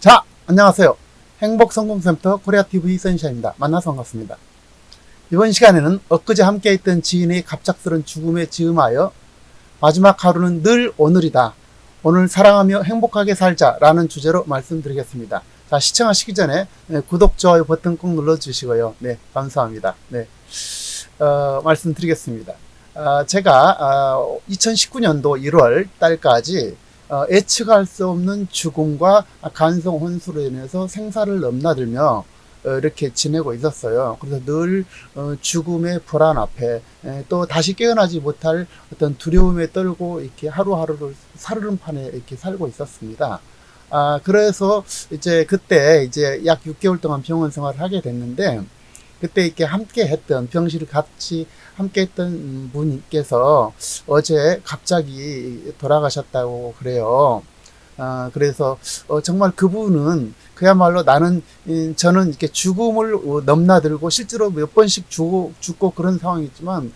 자, 안녕하세요. 행복성공센터 코리아TV 선샤입니다. 만나서 반갑습니다. 이번 시간에는 엊그제 함께했던 지인의 갑작스런 죽음에 즈음하여 마지막 하루는 늘 오늘이다. 오늘 사랑하며 행복하게 살자 라는 주제로 말씀드리겠습니다. 자, 시청하시기 전에 구독, 좋아요 버튼 꼭 눌러주시고요. 네, 감사합니다. 네, 말씀드리겠습니다. 제가 2019년도 1월 달까지 예측할 수 없는 죽음과 간성 혼수로 인해서 생사를 넘나들며 이렇게 지내고 있었어요. 그래서 늘 죽음의 불안 앞에 또 다시 깨어나지 못할 어떤 두려움에 떨고 이렇게 하루하루를 살얼음판에 이렇게 살고 있었습니다. 그래서 이제 그때 이제 약 6개월 동안 병원 생활을 하게 됐는데, 그때 이렇게 함께 했던, 병실을 같이 함께 했던 분께서 어제 갑자기 돌아가셨다고 그래요. 그래서 정말 그분은 그야말로 저는 이렇게 죽음을 넘나들고 실제로 몇 번씩 죽고 그런 상황이지만,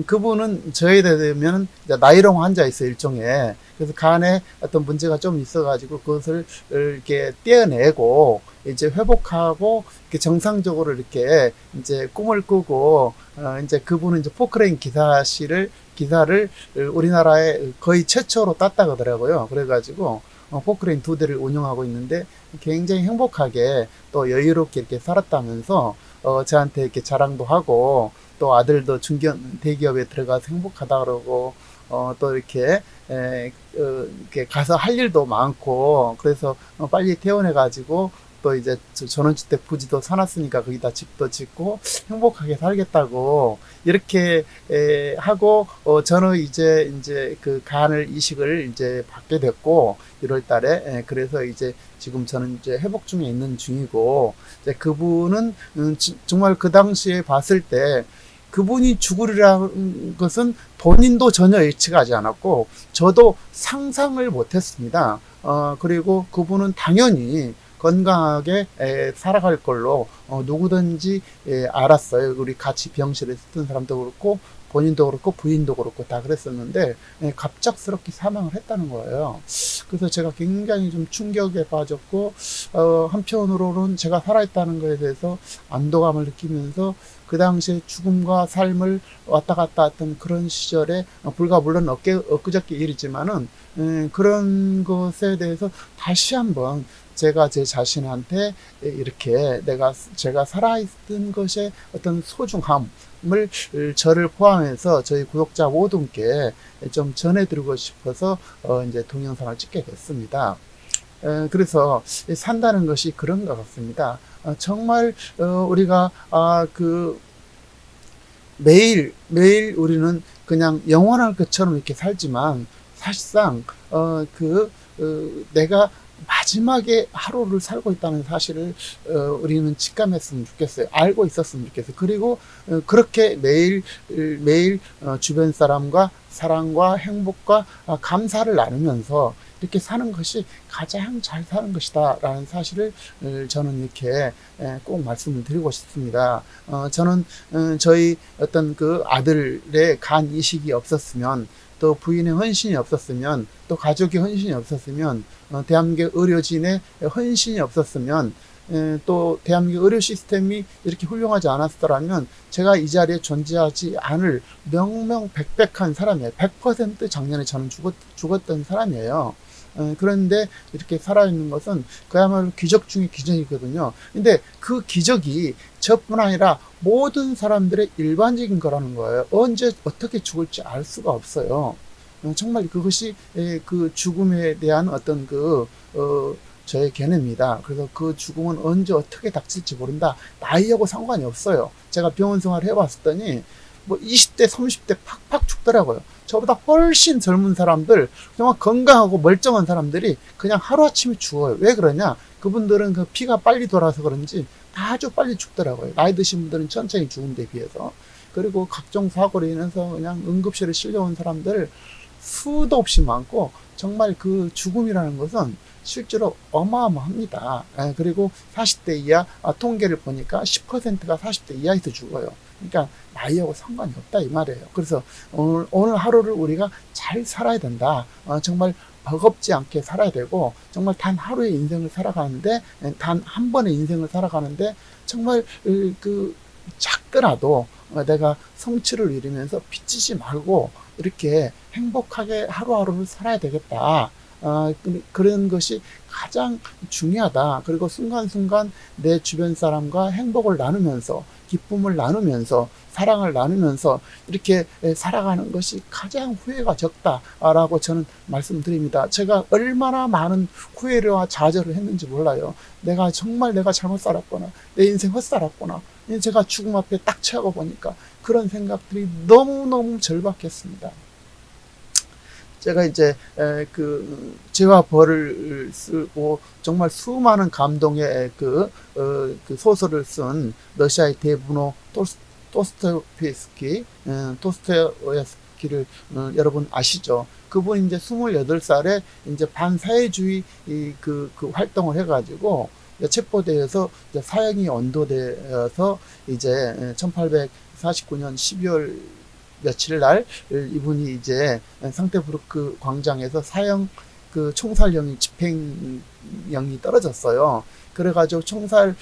그분은 저에 대면 나이롱 환자였어요, 일종의. 그래서 간에 어떤 문제가 좀 있어가지고 그것을 이렇게 떼어내고 이제 회복하고 이렇게 정상적으로 이렇게 이제 꿈을 꾸고, 이제 그분은 이제 포크레인 기사를 우리나라에 거의 최초로 땄다 그러더라고요. 그래가지고 포크레인 2대를 운영하고 있는데 굉장히 행복하게 또 여유롭게 이렇게 살았다면서 저한테 이렇게 자랑도 하고, 또 아들도 대기업에 들어가서 행복하다 그러고, 또 이렇게 이렇게 가서 할 일도 많고, 그래서 빨리 퇴원해가지고 또 이제 전원주택 부지도 사놨으니까 거기다 집도 짓고 행복하게 살겠다고 이렇게 하고, 저는 이제 그 간을 이식을 이제 받게 됐고 1월 달에. 그래서 이제 지금 저는 이제 회복 중에 있는 중이고, 이제 그분은 정말 그 당시에 봤을 때 그분이 죽으리라는 것은 본인도 전혀 예측하지 않았고 저도 상상을 못했습니다. 그리고 그분은 당연히 건강하게 살아갈 걸로 누구든지 알았어요. 우리 같이 병실에 있었던 사람도 그렇고 본인도 그렇고 부인도 그렇고 다 그랬었는데 갑작스럽게 사망을 했다는 거예요. 그래서 제가 굉장히 좀 충격에 빠졌고, 한편으로는 제가 살아있다는 것에 대해서 안도감을 느끼면서 그 당시에 죽음과 삶을 왔다 갔다 했던 그런 시절에, 물론 엊그저께 일이지만은 그런 것에 대해서 다시 한번 제가 제 자신한테 이렇게 제가 살아있던 것의 어떤 소중함을 저를 포함해서 저희 구독자 모든께 좀 전해드리고 싶어서 이제 동영상을 찍게 됐습니다. 그래서 산다는 것이 그런 것 같습니다. 정말 우리가 매일 우리는 그냥 영원할 것처럼 이렇게 살지만 사실상 내가 마지막에 하루를 살고 있다는 사실을 우리는 직감했으면 좋겠어요. 알고 있었으면 좋겠어요. 그리고 그렇게 매일 주변 사람과 사랑과 행복과 감사를 나누면서 이렇게 사는 것이 가장 잘 사는 것이다 라는 사실을 저는 이렇게 꼭 말씀을 드리고 싶습니다. 저는 저희 어떤 그 아들의 간 이식이 없었으면, 또 부인의 헌신이 없었으면, 또 가족의 헌신이 없었으면, 대한민국 의료진의 헌신이 없었으면, 또 대한민국 의료 시스템이 이렇게 훌륭하지 않았더라면 제가 이 자리에 존재하지 않을 명명백백한 사람이에요. 100% 작년에 저는 죽었던 사람이에요. 그런데 이렇게 살아있는 것은 그야말로 기적 중의 기적이거든요. 근데 그 기적이 저뿐 아니라 모든 사람들의 일반적인 거라는 거예요. 언제 어떻게 죽을지 알 수가 없어요. 정말 그것이 그 죽음에 대한 어떤 저의 개념입니다. 그래서 그 죽음은 언제 어떻게 닥칠지 모른다. 나이하고 상관이 없어요. 제가 병원 생활을 해봤더니 뭐 20대, 30대 팍팍 죽더라고요. 저보다 훨씬 젊은 사람들, 정말 건강하고 멀쩡한 사람들이 그냥 하루아침에 죽어요. 왜 그러냐? 그분들은 그 피가 빨리 돌아서 그런지 아주 빨리 죽더라고요. 나이 드신 분들은 천천히 죽은 데 비해서. 그리고 각종 사고로 인해서 그냥 응급실에 실려온 사람들 수도 없이 많고, 정말 그 죽음이라는 것은 실제로 어마어마합니다. 그리고 40대 이하, 통계를 보니까 10%가 40대 이하에서 죽어요. 그러니까 나이하고 상관이 없다 이 말이에요. 그래서 오늘 하루를 우리가 잘 살아야 된다. 정말 버겁지 않게 살아야 되고, 정말 단 하루의 인생을 살아가는데, 단 한 번의 인생을 살아가는데, 정말 그 작더라도 내가 성취를 이루면서 빚지지 말고 이렇게 행복하게 하루하루를 살아야 되겠다. 그런 것이 가장 중요하다. 그리고 순간순간 내 주변 사람과 행복을 나누면서, 기쁨을 나누면서, 사랑을 나누면서 이렇게 살아가는 것이 가장 후회가 적다라고 저는 말씀드립니다. 제가 얼마나 많은 후회와 좌절을 했는지 몰라요. 정말 내가 잘못 살았구나, 내 인생 헛살았구나, 제가 죽음 앞에 딱 처하고 보니까 그런 생각들이 너무너무 절박했습니다. 제가 이제 죄와 벌을 쓰고 정말 수많은 감동의 그 소설을 쓴 러시아의 대분호 토스토예스키를 여러분 아시죠? 그분이 이제 28살에 이제 반사회주의 그 활동을 해가지고 체포되어서 이제 사형이 언도되어서 이제 1849년 12월 며칠 날 이분이 이제 상테부르크 광장에서 사형 총살령이 집행령이 떨어졌어요. 그래가지고 총살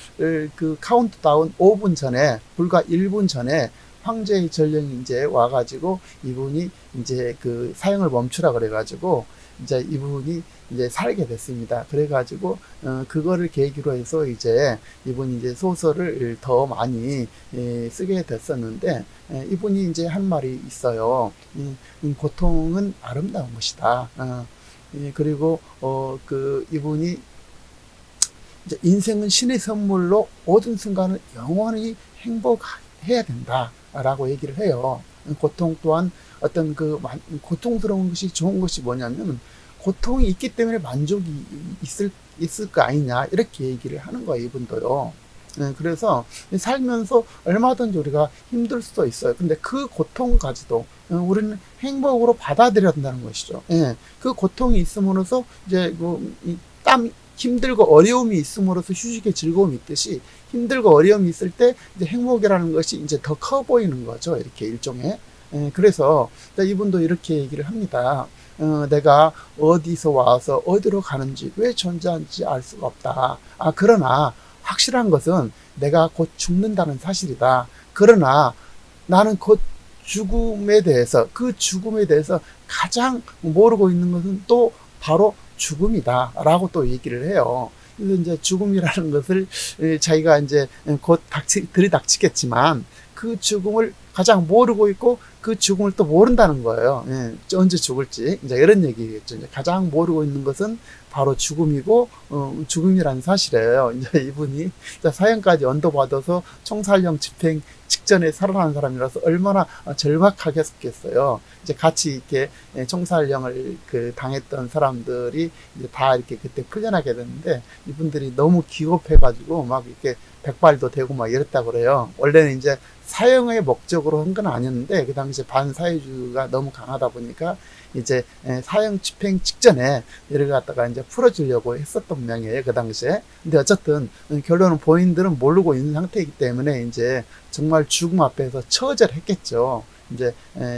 카운트다운 5분 전에, 불과 1분 전에 황제의 전령이 이제 와가지고 이분이 이제 사형을 멈추라 그래가지고 이제 이분이 이제 살게 됐습니다. 그래가지고 그거를 계기로 해서 이제 이분이 이제 소설을 더 많이 쓰게 됐었는데, 이분이 이제 한 말이 있어요. 고통은 아름다운 것이다. 그리고 이분이 이제 인생은 신의 선물로 모든 순간을 영원히 행복해야 된다라고 얘기를 해요. 고통 또한 어떤 고통스러운 것이 좋은 것이 뭐냐면, 고통이 있기 때문에 만족이 있을 거 아니냐, 이렇게 얘기를 하는 거예요, 이분도요. 그래서 살면서 얼마든지 우리가 힘들 수도 있어요. 근데 그 고통까지도 우리는 행복으로 받아들여야 된다는 것이죠. 그 고통이 있음으로써 이제 힘들고 어려움이 있음으로써 휴식의 즐거움이 있듯이, 힘들고 어려움이 있을 때 이제 행복이라는 것이 이제 더 커 보이는 거죠. 이렇게 일종의. 그래서 이분도 이렇게 얘기를 합니다. 내가 어디서 와서 어디로 가는지, 왜 존재하는지 알 수가 없다. 그러나 확실한 것은 내가 곧 죽는다는 사실이다. 그러나 나는 곧 죽음에 대해서 가장 모르고 있는 것은 또 바로 죽음이다 라고 또 얘기를 해요. 그래서 이제 죽음이라는 것을 자기가 이제 곧 들이닥치겠지만, 그 죽음을 가장 모르고 있고 그 죽음을 또 모른다는 거예요. 언제 죽을지 이제 이런 얘기겠죠. 이제 가장 모르고 있는 것은 바로 죽음이고, 죽음이라는 사실이에요. 이제 이분이 사형까지 언도받아서 총살령 집행 직전에 살아난 사람이라서 얼마나 절박하겠어요. 이제 같이 이렇게 총살령을 당했던 사람들이 이제 다 이렇게 그때 풀려나게 됐는데, 이분들이 너무 기겁해가지고 막 이렇게 백발도 되고 막 이랬다 그래요. 원래는 이제 사형의 목적으로 한 건 아니었는데, 그 당시에 반사회주의가 너무 강하다 보니까 이제 사형 집행 직전에 이를 갖다가 이제 풀어주려고 했었던 모양이에요, 그 당시에. 근데 어쨌든 결론은 본인들은 모르고 있는 상태이기 때문에 이제 정말 죽음 앞에서 처절했겠죠. 이제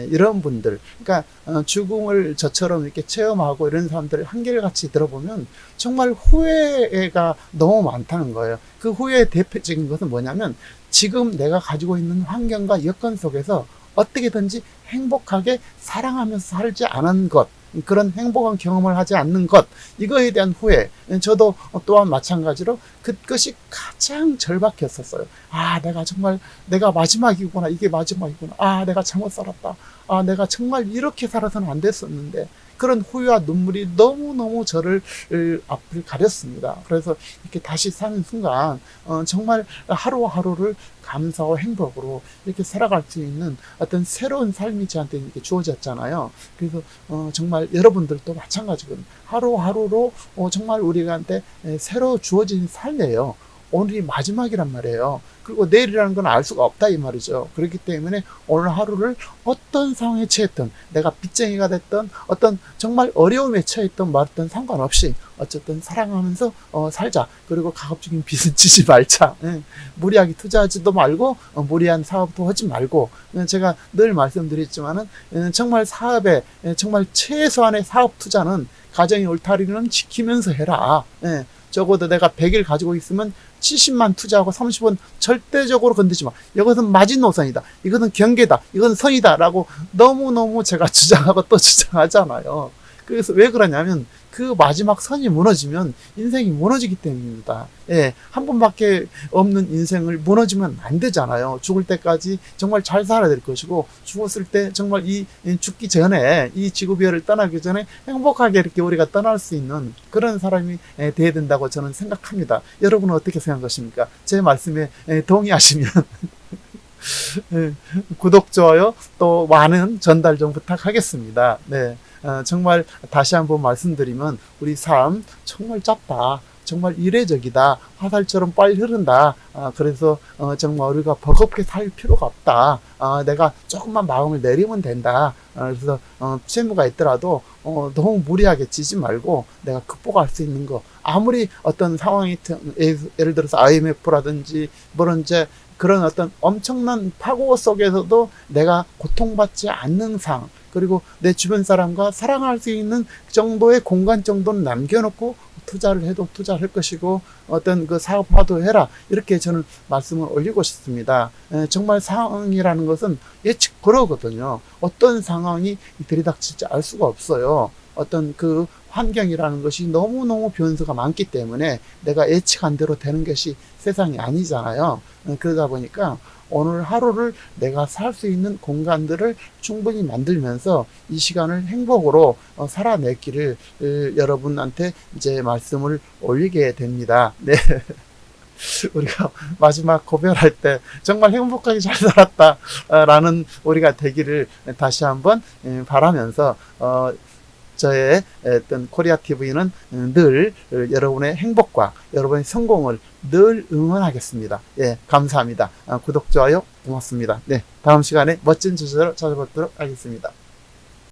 이런 분들, 그러니까 죽음을 저처럼 이렇게 체험하고 이런 사람들 한결같이 들어보면 정말 후회가 너무 많다는 거예요. 그 후회의 대표적인 것은 뭐냐면, 지금 내가 가지고 있는 환경과 여건 속에서 어떻게든지 행복하게 사랑하면서 살지 않은 것, 그런 행복한 경험을 하지 않는 것, 이거에 대한 후회. 저도 또한 마찬가지로 그것이 가장 절박했었어요. 내가 마지막이구나, 이게 마지막이구나, 내가 잘못 살았다, 내가 정말 이렇게 살아서는 안 됐었는데, 그런 후회와 눈물이 너무너무 저를 앞을 가렸습니다. 그래서 이렇게 다시 사는 순간 정말 하루하루를 감사와 행복으로 이렇게 살아갈 수 있는 어떤 새로운 삶이 저한테 이렇게 주어졌잖아요. 그래서 정말 여러분들도 마찬가지거든요. 하루하루로 정말 우리한테 새로 주어진 삶이에요. 오늘이 마지막이란 말이에요. 그리고 내일이라는 건 알 수가 없다 이 말이죠. 그렇기 때문에 오늘 하루를 어떤 상황에 처했든, 내가 빚쟁이가 됐든 어떤 정말 어려움에 처했든 말든 상관없이 어쨌든 사랑하면서 살자. 그리고 가급적인 빚은 지지 말자. 무리하게 투자하지도 말고 무리한 사업도 하지 말고, 제가 늘 말씀드렸지만은 정말 사업에 정말 최소한의 사업 투자는 가정의 울타리는 지키면서 해라. 적어도 내가 100일 가지고 있으면 70만 투자하고 30원 절대적으로 건드지 마. 이것은 마지노선이다. 이것은 경계다. 이건 선이다. 라고 너무너무 제가 주장하고 또 주장하잖아요. 그래서 왜 그러냐면 그 마지막 선이 무너지면 인생이 무너지기 때문입니다. 한 번밖에 없는 인생을 무너지면 안 되잖아요. 죽을 때까지 정말 잘 살아야 될 것이고, 죽었을 때 정말 이 죽기 전에, 이 지구별을 떠나기 전에 행복하게 이렇게 우리가 떠날 수 있는 그런 사람이 돼야 된다고 저는 생각합니다. 여러분은 어떻게 생각하십니까? 제 말씀에 동의하시면 구독, 좋아요, 또 많은 전달 좀 부탁하겠습니다. 네. 정말 다시 한번 말씀드리면 우리 삶 정말 짧다. 정말 이례적이다. 화살처럼 빨리 흐른다. 그래서 정말 우리가 버겁게 살 필요가 없다. 내가 조금만 마음을 내리면 된다. 그래서 채무가 있더라도 너무 무리하게 지지 말고 내가 극복할 수 있는 거, 아무리 어떤 상황이 예를 들어서 IMF라든지 뭐든지 그런 어떤 엄청난 파고 속에서도 내가 고통받지 않는 상황, 그리고 내 주변 사람과 사랑할 수 있는 정도의 공간 정도는 남겨놓고 투자를 해도 투자를 할 것이고, 어떤 그 사업화도 해라. 이렇게 저는 말씀을 올리고 싶습니다. 정말 상황이라는 것은 예측 불허거든요. 어떤 상황이 들이닥칠지 알 수가 없어요. 어떤 그 환경이라는 것이 너무너무 변수가 많기 때문에 내가 예측한 대로 되는 것이 세상이 아니잖아요. 그러다 보니까 오늘 하루를 내가 살 수 있는 공간들을 충분히 만들면서 이 시간을 행복으로 살아내기를 여러분한테 이제 말씀을 올리게 됩니다. 네. 우리가 마지막 고별할 때 정말 행복하게 잘 살았다라는 우리가 되기를 다시 한번 바라면서, 저의 어떤 코리아 TV는 늘 여러분의 행복과 여러분의 성공을 늘 응원하겠습니다. 감사합니다. 구독, 좋아요 고맙습니다. 네, 다음 시간에 멋진 주제로 찾아뵙도록 하겠습니다.